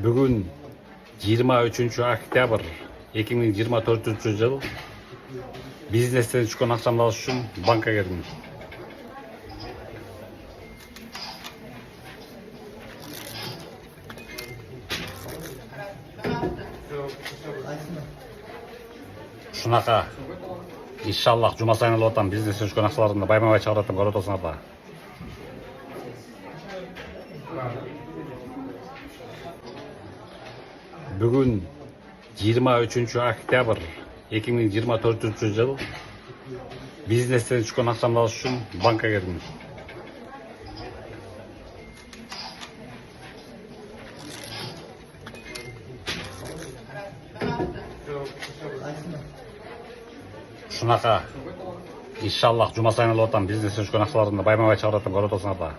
Бүгін 23 октябрь 2024 жыл бизнестен түшкен ақшамды алыш үшін банкка келдім. Шунақа иншаллах жұма сайын алып атам, бизнестен түшкен ақшаларымды байма-бай шығаратын көріп отырсыңар да. Бүгін 23 октябрь 2024 жыл бизнестен түшкен ақшамды алыш үшін банкка келдім. Шунақа иншаллах жұма сайын алып атам, бизнестен түшкен ақшаларымды байма-бай шығаратын көріп отырсыңар да.